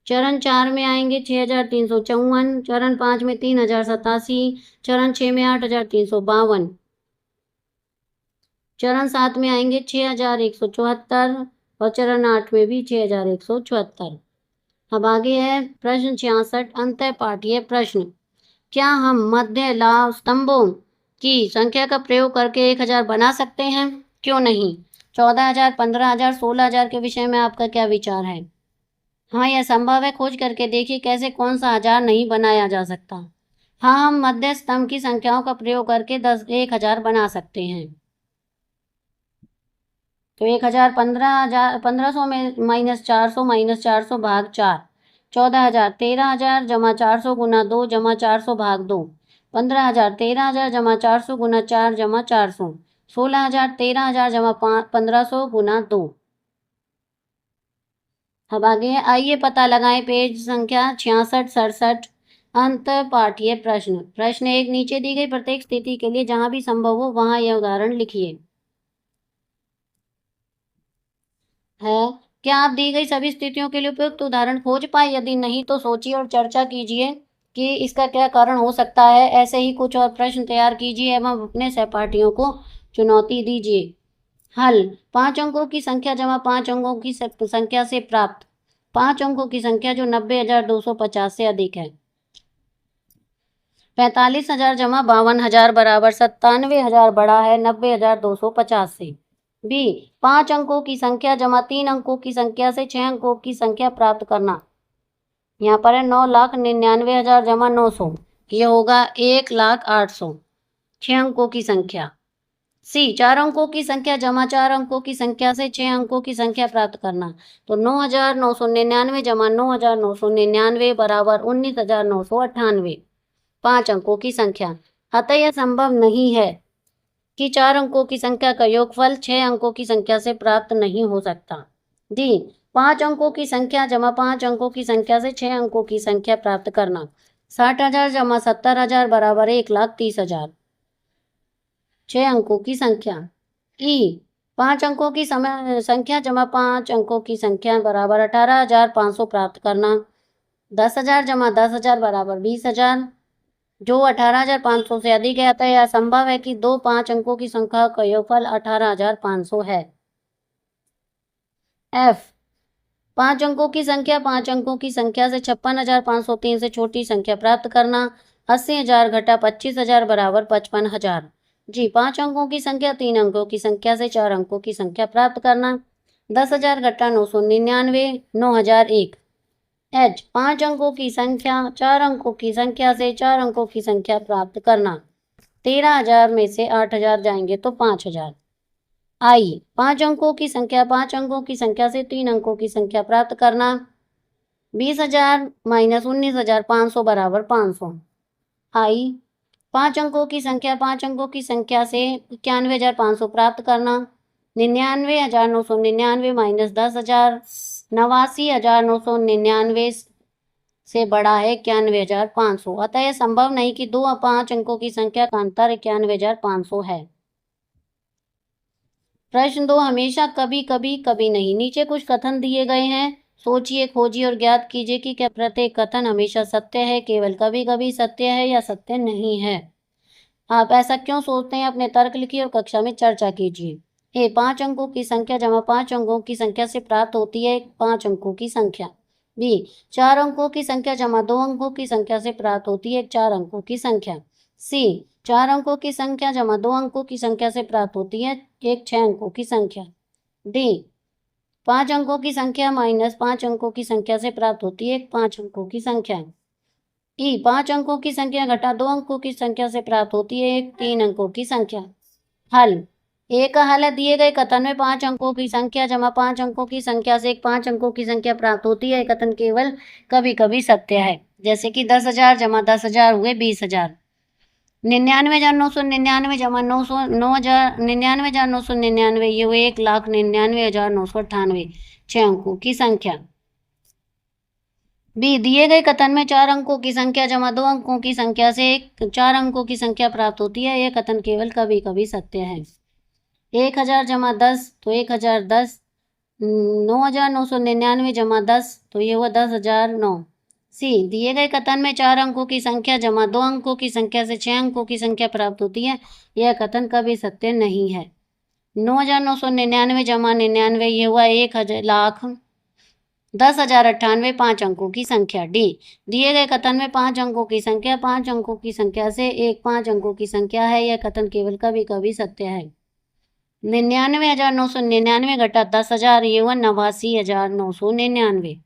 चरण 4 में आएंगे 6354, चरण 5 में 3087, चरण 6 में 8352, चरण 7 में आएंगे 6174 और चरण 8 में भी 6174। अब आगे है प्रश्न 66, अंतः पाठीय प्रश्न। क्या हम मध्य लाभ स्तंभों की संख्या का प्रयोग करके 1000 बना सकते हैं, क्यों नहीं। 14,000, 15,000, 16,000 के विषय में आपका क्या विचार है। हाँ, यह संभव है, खोज करके देखिए कैसे कौन सा 1000 नहीं बनाया जा सकता। हाँ, हम मध्य स्तंभ की संख्याओं का प्रयोग करके 1000 बना सकते हैं। तो 1000 1500 में -400 भाग 4, 14,000 13,000 जमा 400 गुना 2 जमा 400 भाग 2, 15,000 13,000 जमा 400 गुना 4 जमा 400, 16,000 13,000 जमा 1500 गुना 2। अब आगे आइए पता लगाएं पेज संख्या 66-67 अंत पाठीय प्रश्न। प्रश्न 1, नीचे दी गई प्रत्येक स्थिति के लिए जहां भी संभव हो वहां यह उदाहरण लिखिए। है, क्या आप दी गई सभी स्थितियों के लिए उपयुक्त उदाहरण खोज पाए। यदि नहीं तो सोचिए और चर्चा कीजिए कि इसका क्या कारण हो सकता है। ऐसे ही कुछ और प्रश्न तैयार कीजिए एवं अपने सहपाठियों को चुनौती दीजिए। हल, 5 अंकों की संख्या जमा 5 अंकों की संख्या से प्राप्त 5 अंकों की संख्या जो 90,250 से अधिक है। 45,000 जमा 52,000 बराबर 97,000 बड़ा है 90,250 से। बी, 5 अंकों की संख्या जमा 3 अंकों की संख्या से 6 अंकों की संख्या प्राप्त करना। यहाँ पर है 9,99,000 जमा 900, ये होगा 1,08,000, 6 अंकों की संख्या। सी, 4 अंकों की संख्या जमा 4 अंकों की संख्या से 6 अंकों की संख्या प्राप्त करना। तो 9,999 जमा 9,999 बराबर 19,998, 5 अंकों की संख्या। अतः यह संभव नहीं है कि 4 अंकों की संख्या का योगफल 6 अंकों की संख्या से प्राप्त नहीं हो सकता। डी, 5 अंकों की संख्या जमा 5 अंकों की संख्या से 6 अंकों की संख्या प्राप्त करना। 60,000 जमा 70,000 बराबर 1,30,000, 6 अंकों की संख्या। ई, 5 अंकों की संख्या जमा 5 अंकों की संख्या बराबर 18,500 प्राप्त करना। 10,000 जमा 10,000 बराबर 20,000, जो 18,500 से अधिक है। अतः यह संभव है कि 2 5 अंकों की संख्या का योगफल 18,500 है। एफ, 5 अंकों की संख्या 5 अंकों की संख्या से 56,503 से छोटी संख्या प्राप्त करना। 80,000 घटा 25,000 बराबर 55,000। जी, 5 अंकों की संख्या 3 अंकों की संख्या से 4 अंकों की संख्या प्राप्त करना। 10,000 घटा 999, 9,001। एच, 5 अंकों की संख्या 4 अंकों की संख्या से 4 अंकों की संख्या प्राप्त करना। 13,000 में से 8,000 जाएंगे तो 5,000। आई, 5 अंकों की संख्या 5 अंकों की संख्या से 3 अंकों की संख्या प्राप्त करना। 20,000 माइनस 19,500 बराबर 500। आई, 5 अंकों की संख्या 5 अंकों की संख्या से 91,500 प्राप्त करना। 99,999 माइनस 10,000, 89,999 से बड़ा है 91,500। अतः यह संभव नहीं कि 2 और 5 अंकों की संख्या का अंतर 91,500 है। प्रश्न 2, हमेशा कभी कभी कभी नहीं। नीचे कुछ कथन दिए गए हैं, सोचिए, खोजिए और ज्ञात कीजिए कि क्या प्रत्येक कथन हमेशा सत्य है, केवल कभी कभी सत्य है या सत्य नहीं है। आप ऐसा क्यों सोचते हैं, अपने तर्क लिखिए और कक्षा में चर्चा कीजिए। ए, 5 अंकों की संख्या जमा 5 अंकों की संख्या से प्राप्त होती है 5 अंकों की संख्या। बी, 4 अंकों की संख्या जमा 2 अंकों की संख्या से प्राप्त होती है 4 अंकों की संख्या। सी, 4 अंकों की संख्या जमा 2 अंकों की संख्या से प्राप्त होती है एक 6 अंकों की संख्या। डी, 5 अंकों की संख्या माइनस 5 अंकों की संख्या से प्राप्त होती है 5 अंकों की संख्या। ई, 5 अंकों की संख्या घटा 2 अंकों की संख्या से प्राप्त होती है 3 अंकों की संख्या। हल, ए का हल है, दिए गए कथन में 5 अंकों की संख्या जमा 5 अंकों की संख्या से 5 अंकों की संख्या प्राप्त होती है। कथन केवल कभी कभी सत्य है। जैसे कि 10,000 जमा 10,000 हुए 20,000। 99,999 जमा 99,999 ये हुए 1,99,998, 6 अंकों की संख्या। बी, दिए गए कथन में 4 अंकों की संख्या जमा 2 अंकों की संख्या से 4 अंकों की संख्या प्राप्त होती है। यह कथन केवल कभी कभी सत्य है। 1,000 जमा 10 तो 1,010। 9,999 जमा 10 तो ये हुआ 10,009। सी, दिए गए कथन में 4 अंकों की संख्या जमा 2 अंकों की संख्या से 6 अंकों की संख्या प्राप्त होती है। यह कथन कभी सत्य नहीं है। 9,999 जमा 99 ये हुआ 1,00,000, 10,098, 5 अंकों की संख्या। डी, दिए गए कथन में 5 अंकों की संख्या 5 अंकों की संख्या से 5 अंकों की संख्या है। यह कथन केवल कभी कभी सत्य है। 99,999 घटा 10,000 ये हुआ 89,999।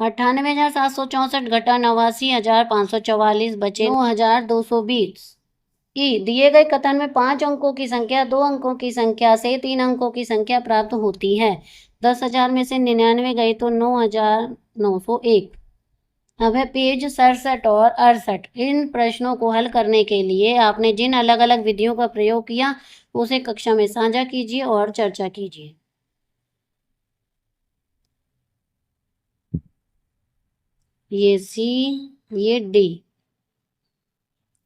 98,764 घटा 89,544 बचे 9,220। ई, दिए गए कथन में 5 अंकों की संख्या 2 अंकों की संख्या से 3 अंकों की संख्या प्राप्त होती है। 10,000 में से 99 गए तो 9,901। अब है पेज 67 और 68। इन प्रश्नों को हल करने के लिए आपने जिन अलग अलग विधियों का प्रयोग किया उसे कक्षा में साझा कीजिए और चर्चा कीजिए। ये सी, ये डी,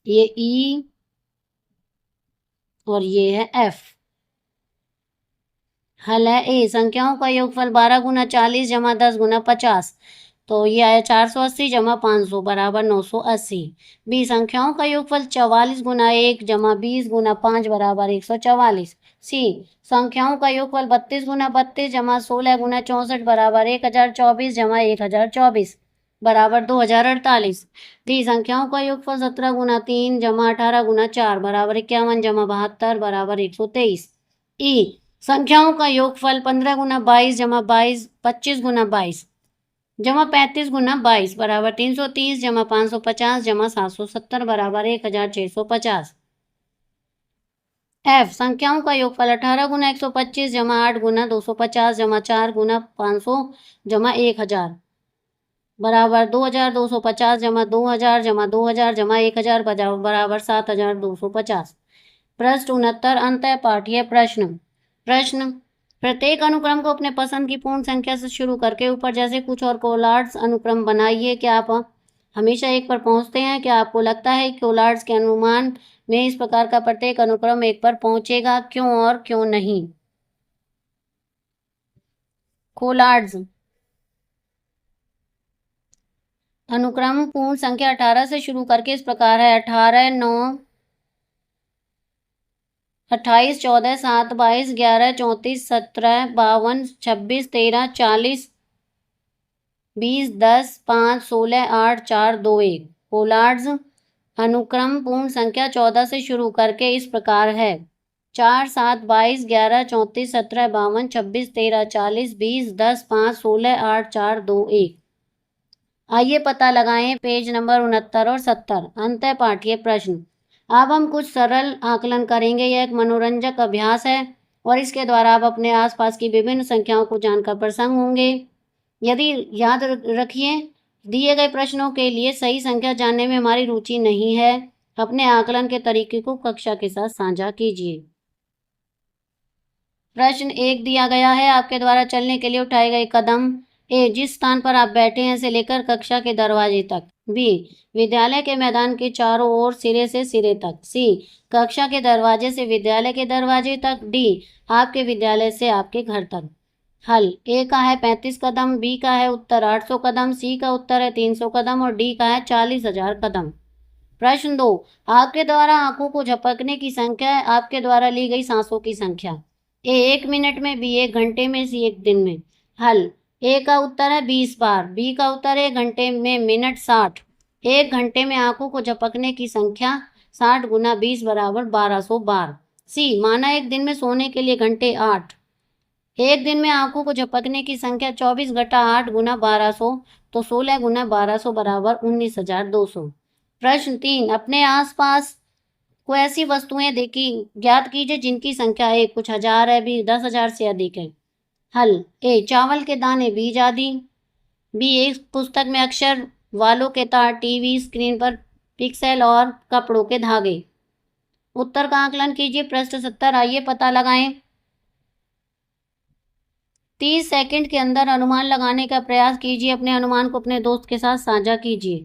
ये ई और ये है एफ। हल है, ए, संख्याओं का योगफल 12 गुना 40 जमा 10 गुना 50 तो ये आया 480 जमा 500 बराबर 980। बी, संख्याओं का योगफल 44 गुना 1 जमा 20 गुना 5 बराबर 144। सी, संख्याओं का योगफल 32 गुना 32 जमा 16 गुना 64 बराबर 1024 जमा 1024 बराबर 2048। डी, संख्याओं का योगफल 17 गुना 3 जमा 18 गुना 4 बराबर 51 जमा 72 बराबर 123। ई, संख्याओं का योगफल 15 गुना 22 जमा 22 25 गुना 22 जमा 35 गुना 22 बराबर 330 जमा 550 जमा 770 बराबर 1,650। एफ, संख्याओं का योगफल 18 गुना 125 जमा 8 गुना 250 जमा 4 गुना 500 जमा 1,000 बराबर 2,250 जमा 2,000 जमा 2,000 जमा 1,000 बराबर 7,250। प्रश्न 69 अंतः पाठीय प्रश्न, प्रत्येक अनुक्रम को अपने पसंद की पूर्ण संख्या से शुरू करके ऊपर जैसे कुछ और कोलार्ड्स अनुक्रम बनाइए। क्या आप हमेशा 1 पर पहुंचते हैं? क्या आपको लगता है कि कोलार्ड्स के अनुमान में इस प्रकार का प्रत्येक अनुक्रम 1 पर पहुंचेगा? क्यों और क्यों नहीं? कोलार्ड्स अनुक्रम पूर्ण संख्या 18 से शुरू करके इस प्रकार है: 18, 9, 28, 14, 7, 22, 11, 34, 17, 52, 26, 13, 40, 20, 10, 5, 16, 8, 4, 2, 1। पोलार्ड्स अनुक्रम पूर्ण संख्या 14 से शुरू करके इस प्रकार है: 4, 7, 22, 11, 34, 17, 52, 26, 13, 40, 20, 10, 5, 16, 8, 4, 2, 1। आइए पता लगाएं पेज नंबर 69 और 70। अंतः पाठ्य प्रश्न। अब हम कुछ सरल आकलन करेंगे। यह एक मनोरंजक अभ्यास है और इसके द्वारा आप अपने आसपास की विभिन्न संख्याओं को जानकर प्रसन्न होंगे। यदि याद रखिए, दिए गए प्रश्नों के लिए सही संख्या जानने में हमारी रुचि नहीं है। अपने आकलन के तरीके को कक्षा के साथ साझा कीजिए। प्रश्न 1 दिया गया है, आपके द्वारा चलने के लिए उठाए गए कदम। ए, जिस स्थान पर आप बैठे हैं से लेकर कक्षा के दरवाजे तक। बी, विद्यालय के मैदान के चारों ओर सिरे से सिरे तक। सी, कक्षा के दरवाजे से विद्यालय के दरवाजे तक। डी, आपके विद्यालय से आपके घर तक। हल। ए का है 35 कदम, बी का है उत्तर 800 कदम, सी का उत्तर है 300 कदम और डी का है 40,000 कदम। प्रश्न 2, आपके द्वारा आंखों को झपकने की संख्या है आपके द्वारा ली गई सांसों की संख्या। ए 1 मिनट में, बी 1 घंटे में, सी 1 दिन में। हल। ए का उत्तर है 20 बार, बी का उत्तर है घंटे में मिनट 60। 1 घंटे में आंखों को झपकने की संख्या 60 गुना 20 बराबर 1200 बार। सी, माना एक दिन में सोने के लिए घंटे 8। एक दिन में आंखों को झपकने की संख्या 24 घटा 8 गुना 1200 तो 16 गुना 1200 बराबर 19,200। प्रश्न 3, अपने आसपास को ऐसी वस्तुएं देखी ज्ञात कीजिए जिनकी संख्या ए कुछ हजार है, बी 10,000 से अधिक है। हल। ए, चावल के दाने, बीज आदि। बी, एक पुस्तक में अक्षर, वालों के तार, टीवी स्क्रीन पर पिक्सेल और कपड़ों के धागे। उत्तर का आकलन कीजिए। प्रश्न 70, आइए पता लगाएं। 30 सेकंड के अंदर अनुमान लगाने का प्रयास कीजिए। अपने अनुमान को अपने दोस्त के साथ साझा कीजिए।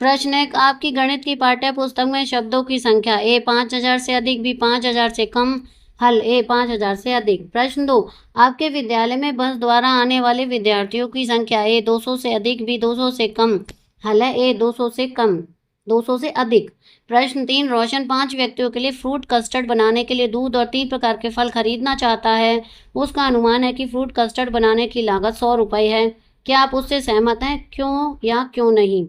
प्रश्न 1, आपकी गणित की पाठ्य पुस्तक में शब्दों की संख्या ए 5,000 से अधिक, बी 5,000 से कम। हल। ए 5,000 से अधिक। प्रश्न 2, आपके विद्यालय में बस द्वारा आने वाले विद्यार्थियों की संख्या ए 200 से अधिक, बी 200 से कम। हल है ए 200 से कम, 200 से अधिक। प्रश्न 3, रोशन 5 व्यक्तियों के लिए फ्रूट कस्टर्ड बनाने के लिए दूध और 3 प्रकार के फल खरीदना चाहता है। उसका अनुमान है कि फ्रूट कस्टर्ड बनाने की लागत 100 रुपये है। क्या आप उससे सहमत हैं? क्यों या क्यों नहीं?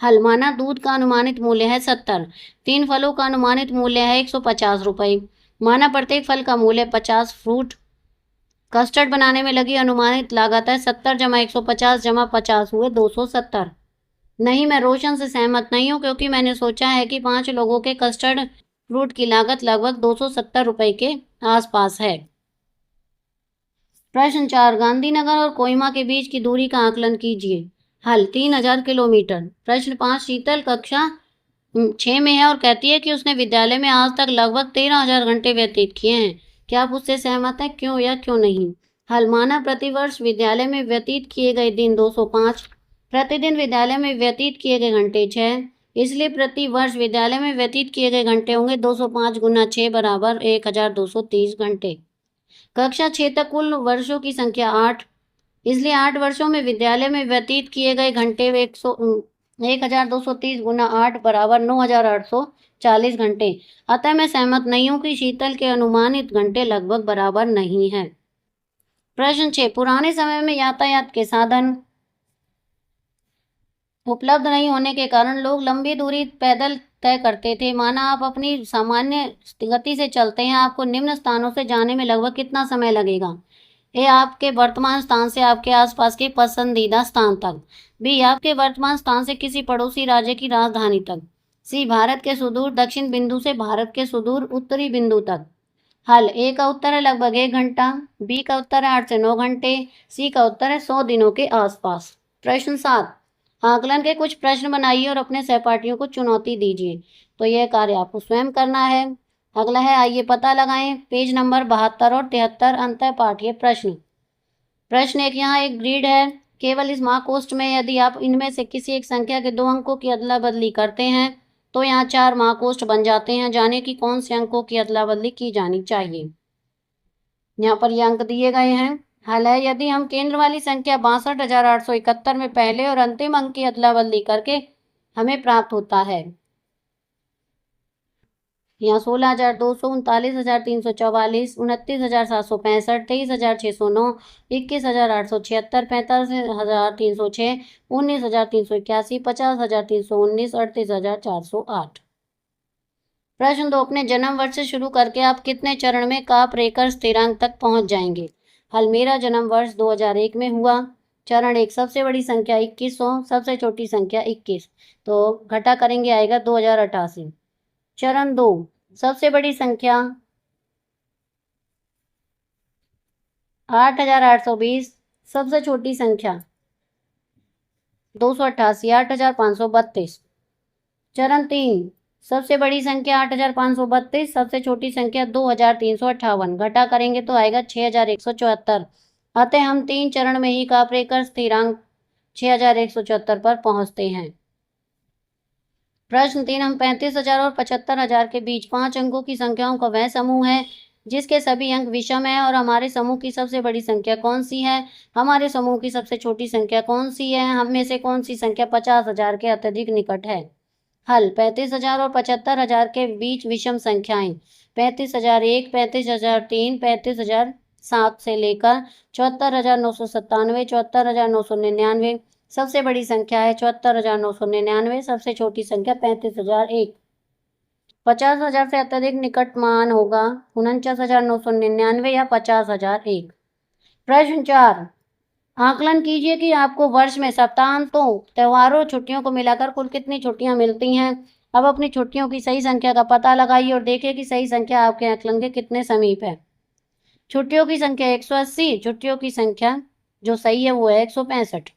हल। माना दूध का अनुमानित मूल्य है 70, 3 फलों का अनुमानित मूल्य है 150 रुपये। माना प्रत्येक फल का मूल्य 50। फ्रूट कस्टर्ड बनाने में लगी अनुमानित लागत है 70 जमा 150 जमा 50 हुए 270। नहीं, मैं रोशन से सहमत नहीं हूँ क्योंकि मैंने सोचा है कि 5 लोगों के कस्टर्ड फ्रूट की लागत लगभग 270 रुपये के आसपास है। प्रश्न 4, गांधीनगर और कोहिमा के बीच की दूरी का आकलन कीजिए। हल। 3000 किलोमीटर। प्रश्न 5, शीतल कक्षा 6 में है और कहती है कि उसने विद्यालय में आज तक लगभग 13,000 घंटे व्यतीत किए हैं। क्या आप उससे सहमत हैं? क्यों या क्यों नहीं? हल। माना प्रतिवर्ष विद्यालय में व्यतीत किए गए दिन 205, प्रतिदिन विद्यालय में व्यतीत किए गए घंटे 6, इसलिए प्रति वर्ष विद्यालय में व्यतीत किए गए घंटे होंगे 205 गुना 6 बराबर 1230 घंटे। कक्षा 6 तक कुल वर्षों की संख्या 8, इसलिए 8 वर्षों में विद्यालय में व्यतीत किए गए घंटे 1230 गुना 8 बराबर 9,840 घंटे। अतः मैं सहमत नहीं हूं कि शीतल के अनुमानित घंटे लगभग बराबर नहीं है। प्रश्न 6, पुराने समय में यातायात के साधन उपलब्ध नहीं होने के कारण लोग लंबी दूरी पैदल तय करते थे। माना आप अपनी सामान्य गति से चलते हैं, आपको निम्न स्थानों से जाने में लगभग कितना समय लगेगा? ए, आपके वर्तमान स्थान से आपके आसपास के पसंदीदा स्थान तक। बी, आपके वर्तमान स्थान से किसी पड़ोसी राज्य की राजधानी तक। सी, भारत के सुदूर दक्षिण बिंदु से भारत के सुदूर उत्तरी बिंदु तक। हल। ए का उत्तर है लगभग 1 घंटा, बी का उत्तर है 8 से 9 घंटे, सी का उत्तर है 100 दिनों के आसपास। प्रश्न 7, आकलन के कुछ प्रश्न बनाइए और अपने सहपाठियों को चुनौती दीजिए। तो यह कार्य आपको स्वयं करना है। अगला है, आइए पता लगाएं पेज नंबर 72 और 73 अंतः पाठ्य प्रश्न। प्रश्न 1, यहाँ एक ग्रिड है। केवल इस महाकोष्ठ में यदि आप इनमें से किसी एक संख्या के 2 अंकों की अदला बदली करते हैं तो यहाँ 4 महाकोष्ठ बन जाते हैं। जाने की कौन से अंकों की अदला बदली की जानी चाहिए। यहाँ पर ये अंक दिए गए हैं। हल है, यदि हम केंद्र वाली संख्या 62,871 में पहले और अंतिम अंक की अदला बदली करके हमें प्राप्त होता है। यहाँ 16,200, 39,344, 29,765, 23,609, 21,876, 45,306, 19,381, 50,319, 38,408। प्रश्न 2, अपने जन्म वर्ष से शुरू करके आप कितने चरण में काप रेकर स्थिरांक तक पहुंच जाएंगे? हल, मेरा जन्म वर्ष 2001 में हुआ। चरण 1, सबसे बड़ी संख्या 2100, सबसे छोटी संख्या 21, तो घटा करेंगे आएगा 2088। चरण 2, सबसे बड़ी संख्या 8,820, सबसे छोटी संख्या 288, 8,532। चरण 3, सबसे बड़ी संख्या 8,532, सबसे छोटी संख्या 2,358, घटा करेंगे तो आएगा 6,174। अतः हम 3 चरण में ही काप रेकर स्थिरांक 6,174 पर पहुंचते हैं। प्रश्न 3, हम 35,000 और 75,000 के बीच 5 अंकों की संख्याओं का वह समूह है जिसके सभी अंक विषम है और हमारे समूह की सबसे बड़ी संख्या कौन सी है? हमारे समूह की सबसे छोटी संख्या कौन सी है? हम में से कौन सी संख्या 50,000 के अत्यधिक निकट है? हल, 35,000 और 75,000 के बीच विषम संख्याएं 35,001, 35,003, 35,007 से लेकर 74,997, 74,999। सबसे बड़ी संख्या है 74,999, सबसे छोटी संख्या 35,001। 50,000 से अत्यधिक निकट मान होगा 49,999 या 50,001। प्रश्न 4, आकलन कीजिए कि आपको वर्ष में सप्ताहांतों, त्योहारों, छुट्टियों को मिलाकर कुल कितनी छुट्टियां मिलती हैं। अब अपनी छुट्टियों की सही संख्या का पता लगाइए और देखिए कि सही संख्या आपके आकलन के कितने समीप है। छुट्टियों की संख्या 180, छुट्टियों की संख्या जो सही है वो है 165।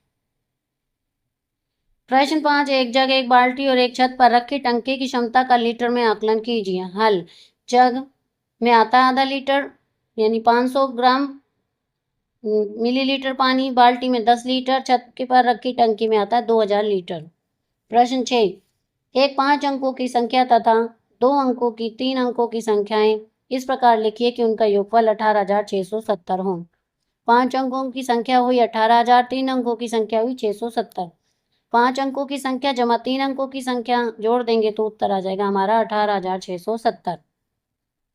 प्रश्न 5, एक जग, एक बाल्टी और एक छत पर रखी टंकी की क्षमता का लीटर में आकलन कीजिए। हल, जग में आता है आधा लीटर यानी 500 ग्राम मिलीलीटर पानी, बाल्टी में 10 लीटर, छत के पर रखी टंकी में आता है 2000 लीटर। प्रश्न 6, एक 5 अंकों की संख्या तथा 2 अंकों की 3 अंकों की संख्याएं इस प्रकार लिखिए कि उनका योगफल 18,670 हो। 5 अंकों की संख्या हुई 18,000, 3 अंकों की संख्या हुई 670। 5 अंकों की संख्या जमा 3 अंकों की संख्या जोड़ देंगे तो उत्तर आ जाएगा हमारा 18,670।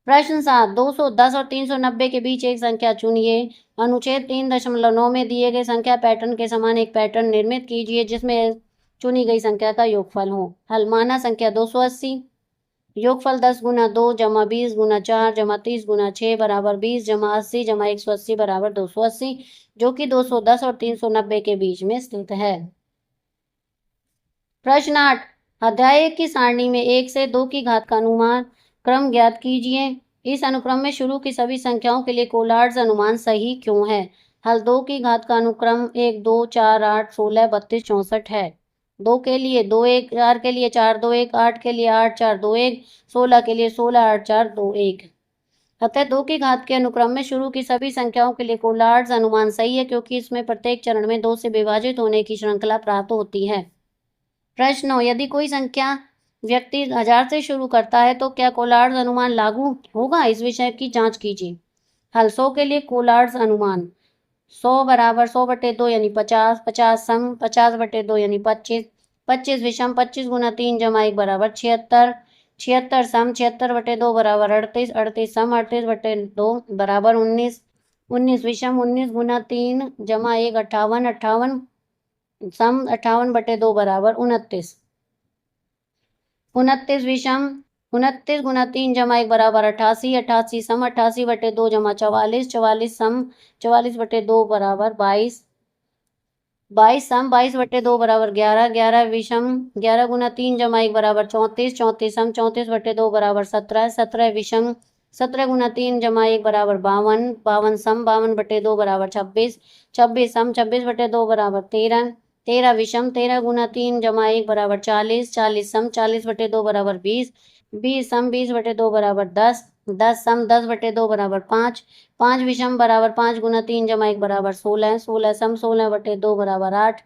प्रश्न 7, 210 और 390 के बीच एक संख्या चुनिए। अनुच्छेद 3.9 में दिए गए संख्या पैटर्न के समान एक पैटर्न निर्मित कीजिए जिसमें चुनी गई संख्या का योगफल हो। हल, माना संख्या 280, योगफल 10 गुना 2 जमा 20 गुना 4 जमा 30 गुना 6 बराबर 20 जमा 80 जमा 180 बराबर 280, जो कि 210 और 390 के बीच में स्थित है। प्रश्न 8, अध्याय 1 की सारणी में 1 से 2 की घात का अनुमान क्रम ज्ञात कीजिए। इस अनुक्रम में शुरू की सभी संख्याओं के लिए कोलार्ड्स अनुमान सही क्यों है? हल, 2 की घात का अनुक्रम 1, 2, 4, 8, 16, 32, 64 है। 2 के लिए 2, 1, 4 के लिए 4, 2, 1, 8 के लिए 8, 4, 2, 1, 16 के लिए 16, 8, 4, 2, 1। अतः 2 की घात के अनुक्रम में शुरू की सभी संख्याओं के लिए कोलार्ड्स अनुमान सही है क्योंकि इसमें प्रत्येक चरण में 2 से विभाजित होने की श्रृंखला प्राप्त होती है। प्रश्न 9, यदि कोई संख्या व्यक्ति 1000 से शुरू करता है तो क्या कोलार्ड्स अनुमान लागू होगा? इस विषय की जांच कीजिए। हल, 100 के लिए कोलार्ड्स अनुमान 100 बराबर 100/2 यानी 50, 50 सम 50/2 यानी 25, 25 विषम 25 गुना 3 जमा 1 बराबर 76, 76 सम 76/2 बराबर 38, 38 सम 38/2 बराबर 19, 19 विषम 19 गुना 3 जमा 1 58, 58 सम 58/2 बराबर 29, 29 विषम 29 गुना 3 जमा 1 बराबर 88, 88 सम 88/2 जमा 44, 44 सम 44/2 बराबर 22, 22 सम 22/2 बराबर 11, 11 विषम 11 गुना 3 जमा 1 बराबर 34, 34 सम 34/2 बराबर 17, 17 विषम 17 गुना 3 जमा 1 बराबर 52, 52 सम 52/2 बराबर 26, 26 सम 26/2 बराबर 13, 13 विषम 13 गुना 3 जमा 1 बराबर 40, 40 सम 40/2 बराबर 20, 20 सम 20/2 बराबर 10, 10 सम 10/2 बराबर 5, 5 विषम बराबर 5 गुना 3 जमा 1 बराबर 16, 16 सम 16/2 बराबर 8,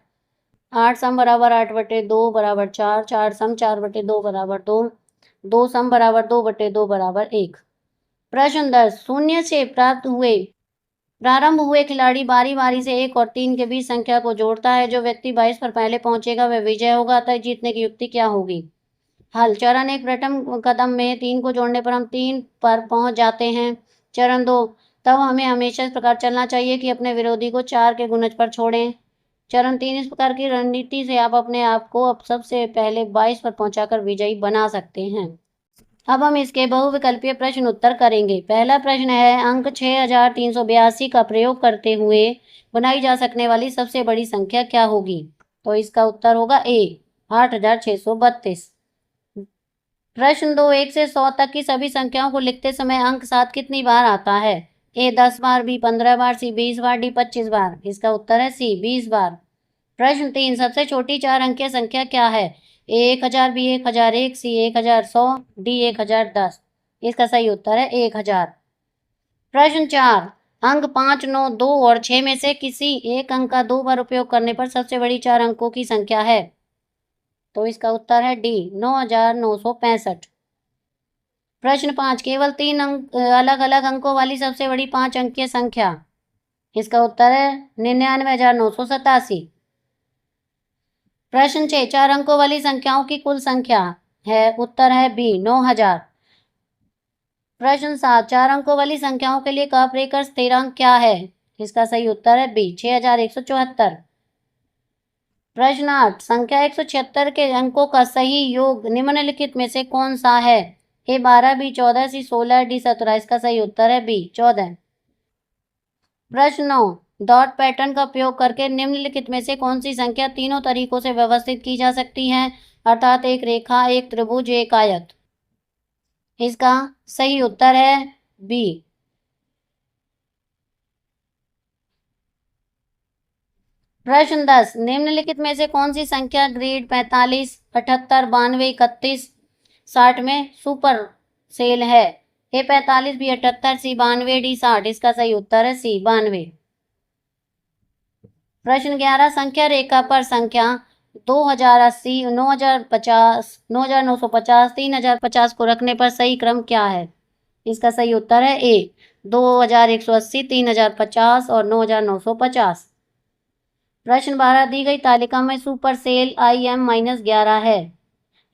8 सम बराबर 8/2 बराबर 4, 4 सम 4/2 बराबर 2, 2 सम बराबर 2/2 बराबर 1। प्रश्न 10, शून्य से प्रारंभ हुए खिलाड़ी बारी बारी से 1 और 3 के बीच संख्या को जोड़ता है। जो व्यक्ति 22 पर पहले पहुंचेगा वह विजय होगा। अतः जीतने की युक्ति क्या होगी? हल। चरण 1 प्रथम कदम में 3 को जोड़ने पर हम 3 पर पहुंच जाते हैं। चरण 2 तब हमें हमेशा इस प्रकार चलना चाहिए कि अपने विरोधी को 4 के गुणज पर छोड़ें। चरण 3 इस प्रकार की रणनीति से आप अपने आप को अब सबसे पहले 22 पर पहुंचाकर विजयी बना सकते हैं। अब हम इसके बहुविकल्पीय प्रश्न उत्तर करेंगे। पहला प्रश्न है, अंक 6382 का प्रयोग करते हुए बनाई जा सकने वाली सबसे बड़ी संख्या क्या होगी? तो इसका उत्तर होगा ए 8632। प्रश्न 2, 1 से 100 तक की सभी संख्याओं को लिखते समय अंक 7 कितनी बार आता है? ए 10 बार, बी 15 बार, सी 20 बार, डी 25 बार। इसका उत्तर है सी 20 बार। प्रश्न 3, सबसे छोटी 4 अंकीय संख्या क्या है? ए 1000, बी 1001, सी 1100, डी 1010। इसका सही उत्तर है 1000। प्रश्न 4, अंक 5, 9, 2 और 6 में से किसी एक अंक का 2 बार उपयोग करने पर सबसे बड़ी 4 अंकों की संख्या है? तो इसका उत्तर है डी 9965। प्रश्न 5, केवल 3 अलग अलग अंकों वाली सबसे बड़ी 5 अंकीय संख्या। इसका उत्तर है 99,987। प्रश्न 6, 4 अंकों वाली संख्याओं की कुल संख्या है? उत्तर है बी 9000। प्रश्न 7, 4 अंकों वाली संख्याओं के लिए कापरेखा स्थिरांक क्या है? इसका सही उत्तर है बी 6174। प्रश्न 8, संख्या 176 के अंकों का सही योग निम्नलिखित में से कौन सा है? ए 12, बी 14, सी 16, डी 17। इसका सही उत्तर है बी 14। प्रश्न 9, डॉट पैटर्न का उपयोग करके निम्नलिखित में से कौन सी संख्या तीनों तरीकों से व्यवस्थित की जा सकती है? अर्थात एक रेखा, एक त्रिभुज, एक आयत। इसका सही उत्तर है बी। प्रश्न 10, निम्नलिखित में से कौन सी संख्या ग्रेड 45, 78, 92, 31, 60 में सुपर सेल है? ए 45, बी 78, सी 92, डी 60। इसका सही उत्तर है सी 92। प्रश्न 11, संख्या रेखा पर संख्या 2080, 9050, 9950, 3050 को रखने पर सही क्रम क्या है? इसका सही उत्तर है ए 2180, 3050 और 9950। प्रश्न 12, दी गई तालिका में सुपर सेल IM-11 है?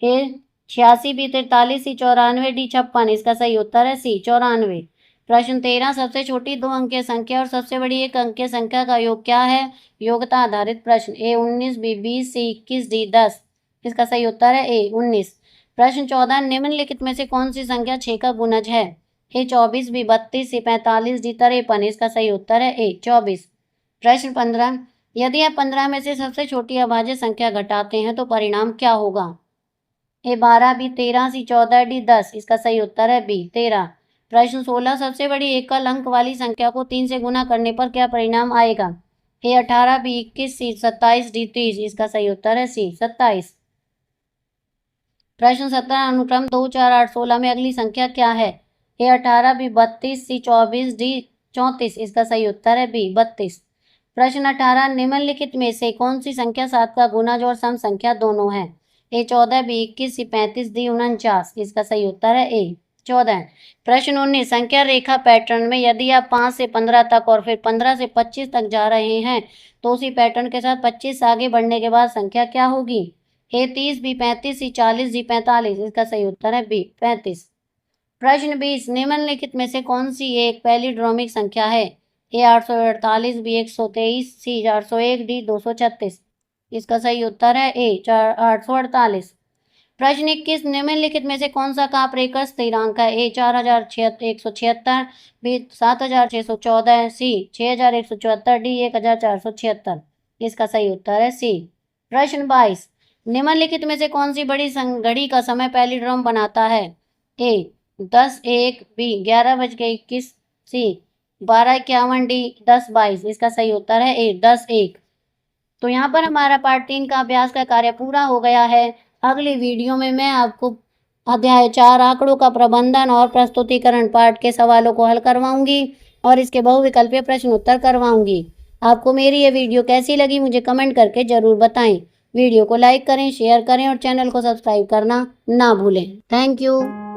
ए 86, बी 43, सी 94, डी 56। इसका सही उत्तर है सी 94। प्रश्न 13, सबसे छोटी 2 अंकीय संख्या और सबसे बड़ी 1 अंकीय संख्या का योग क्या है? योग्यता आधारित प्रश्न। ए 19, बी 20, सी 21, डी 10। इसका सही उत्तर है ए 19। प्रश्न 14, निम्नलिखित में से कौन सी संख्या 6 का गुणज है? ए 24, बी 32, सी 45, डी 53। इसका सही उत्तर है ए 24। प्रश्न 15, यदि आप 15 में से सबसे छोटी अभाज्य संख्या घटाते हैं तो परिणाम क्या होगा? ए 12, बी 13, सी 14, डी 10। इसका सही उत्तर है बी 13। प्रश्न 16, सबसे बड़ी एकल अंक वाली संख्या को 3 से गुना करने पर क्या परिणाम आएगा? ए 18, बी 21, सी 27, डी 30। इसका सही उत्तर है सी 27। प्रश्न 17, अनुक्रम 2, 4, 8, 16 में अगली संख्या क्या है? ए 18, बी 32, सी 24, डी 34। इसका सही उत्तर है बी 32। प्रश्न 18, निम्नलिखित में से कौन सी संख्या 7 का गुणज और सम संख्या दोनों है? ए 14, बी 21, सी 35, डी 49। इसका सही उत्तर है ए 14। प्रश्न 19, संख्या रेखा पैटर्न में यदि आप 5 से 15 तक और फिर 15 से 25 तक जा रहे हैं तो उसी पैटर्न के साथ 25 से आगे बढ़ने के बाद संख्या क्या होगी? ए 30, बी 35, सी 40, डी 45। इसका सही उत्तर है बी 35। प्रश्न 20, निम्नलिखित में से कौन सी एक पैलिड्रोमिक संख्या है? ए 848, बी 123, सी 401, डी 236। इसका सही उत्तर है ए 848। प्रश्न 21, निम्नलिखित में से कौन सा कापरेखा स्थिरांक है? ए 4176, बी 7614, सी 6174, डी 1476। इसका सही उत्तर है सी। प्रश्न 22, निम्नलिखित में से कौन सी बड़ी घड़ी का समय पैलिड्रोम बनाता है? ए 10:01, बी 11:21, सी 12:51, डी 10:22। इसका सही उत्तर है ए 10:01। तो यहाँ पर हमारा पार्ट 3 का अभ्यास का कार्य पूरा हो गया है। अगली वीडियो में मैं आपको अध्याय 4 आंकड़ों का प्रबंधन और प्रस्तुतिकरण पाठ के सवालों को हल करवाऊंगी और इसके बहुविकल्पीय प्रश्न उत्तर करवाऊंगी। आपको मेरी ये वीडियो कैसी लगी मुझे कमेंट करके ज़रूर बताएं। वीडियो को लाइक करें, शेयर करें और चैनल को सब्सक्राइब करना ना भूलें। Thank you.